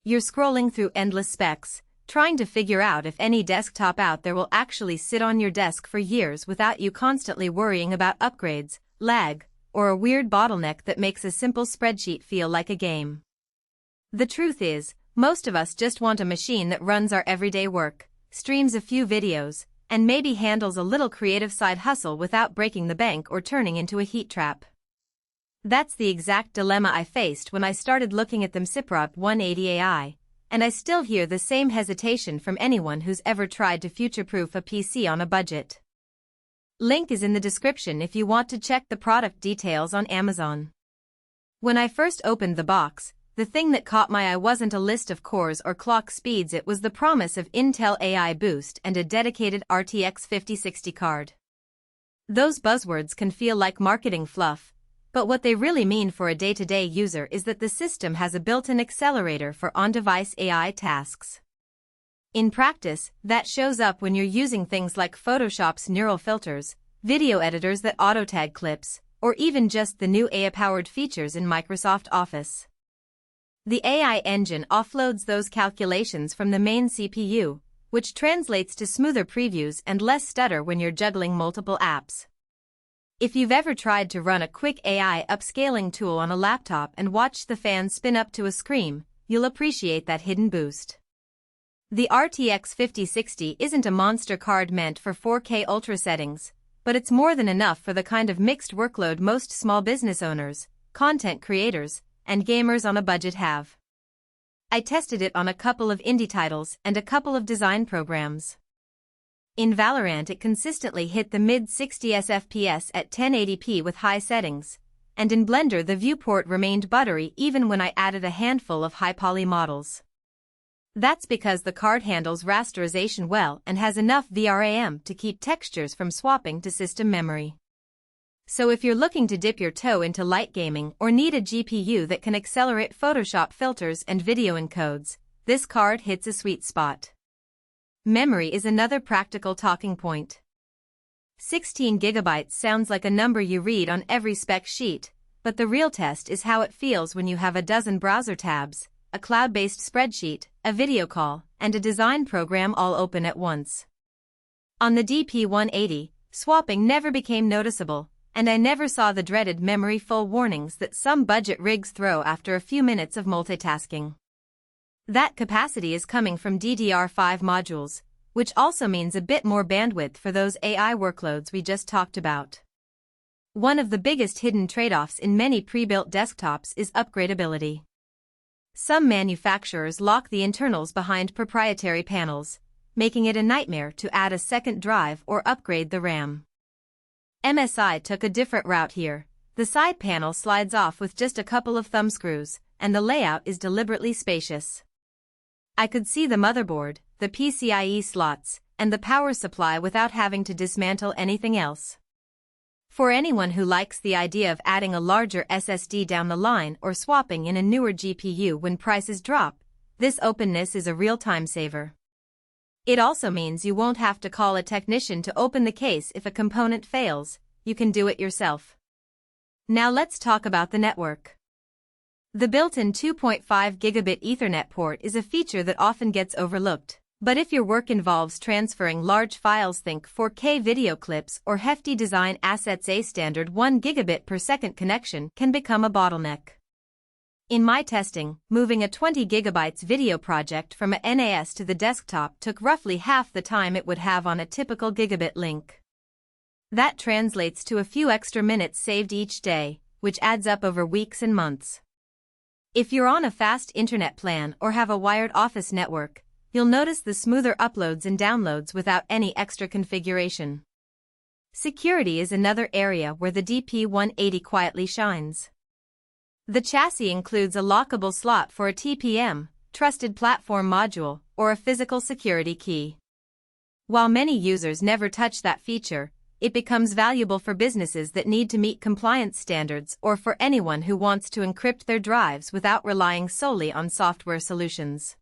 You're scrolling through endless specs, trying to figure out if any desktop out there will actually sit on your desk for years without you constantly worrying about upgrades, lag, or a weird bottleneck that makes a simple spreadsheet feel like a game. The truth is, most of us just want a machine that runs our everyday work, streams a few videos, and maybe handles a little creative side hustle without breaking the bank or turning into a heat trap. That's the exact dilemma I faced when I started looking at the MSI A2NVLG, and I still hear the same hesitation from anyone who's ever tried to future-proof a PC on a budget. Link is in the description if you want to check the product details on Amazon. When I first opened the box, the thing that caught my eye wasn't a list of cores or clock speeds, it was the promise of Intel AI Boost and a dedicated RTX 5060 card. Those buzzwords can feel like marketing fluff, but what they really mean for a day-to-day user is that the system has a built-in accelerator for on-device AI tasks. In practice, that shows up when you're using things like Photoshop's neural filters, video editors that auto-tag clips, or even just the new AI-powered features in Microsoft Office. The AI engine offloads those calculations from the main CPU, which translates to smoother previews and less stutter when you're juggling multiple apps. If you've ever tried to run a quick AI upscaling tool on a laptop and watched the fan spin up to a scream, you'll appreciate that hidden boost. The RTX 5060 isn't a monster card meant for 4K ultra settings, but it's more than enough for the kind of mixed workload most small business owners, content creators, and gamers on a budget have. I tested it on a couple of indie titles and a couple of design programs. In Valorant it consistently hit the mid-60s FPS at 1080p with high settings, and in Blender the viewport remained buttery even when I added a handful of high-poly models. That's because the card handles rasterization well and has enough VRAM to keep textures from swapping to system memory. So if you're looking to dip your toe into light gaming or need a GPU that can accelerate Photoshop filters and video encodes, this card hits a sweet spot. Memory is another practical talking point. 16 GB sounds like a number you read on every spec sheet, but the real test is how it feels when you have a dozen browser tabs, a cloud-based spreadsheet, a video call, and a design program all open at once. On the DP180, swapping never became noticeable, and I never saw the dreaded memory full warnings that some budget rigs throw after a few minutes of multitasking. That capacity is coming from DDR5 modules, which also means a bit more bandwidth for those AI workloads we just talked about. One of the biggest hidden trade-offs in many pre-built desktops is upgradability. Some manufacturers lock the internals behind proprietary panels, making it a nightmare to add a second drive or upgrade the RAM. MSI took a different route here. The side panel slides off with just a couple of thumb screws, and the layout is deliberately spacious. I could see the motherboard, the PCIe slots, and the power supply without having to dismantle anything else. For anyone who likes the idea of adding a larger SSD down the line or swapping in a newer GPU when prices drop, this openness is a real time saver. It also means you won't have to call a technician to open the case if a component fails, you can do it yourself. Now let's talk about the network. The built-in 2.5 Gigabit Ethernet port is a feature that often gets overlooked, but if your work involves transferring large files, think 4K video clips or hefty design assets, a standard 1 gigabit per second connection can become a bottleneck. In my testing, moving a 20 GB video project from a NAS to the desktop took roughly half the time it would have on a typical gigabit link. That translates to a few extra minutes saved each day, which adds up over weeks and months. If you're on a fast internet plan or have a wired office network, you'll notice the smoother uploads and downloads without any extra configuration. Security is another area where the DP180 quietly shines. The chassis includes a lockable slot for a TPM, trusted platform module, or a physical security key. While many users never touch that feature, it becomes valuable for businesses that need to meet compliance standards or for anyone who wants to encrypt their drives without relying solely on software solutions.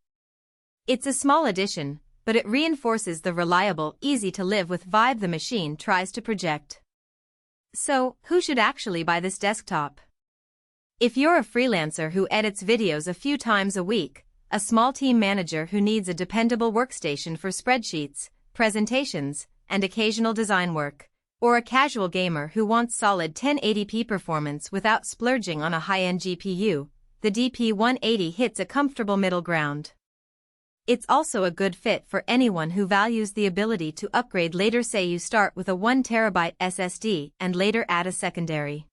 It's a small addition, but it reinforces the reliable, easy-to-live-with vibe the machine tries to project. So, who should actually buy this desktop? If you're a freelancer who edits videos a few times a week, a small team manager who needs a dependable workstation for spreadsheets, presentations, and occasional design work, or a casual gamer who wants solid 1080p performance without splurging on a high-end GPU, the DP180 hits a comfortable middle ground. It's also a good fit for anyone who values the ability to upgrade later. Say you start with a 1TB SSD and later add a secondary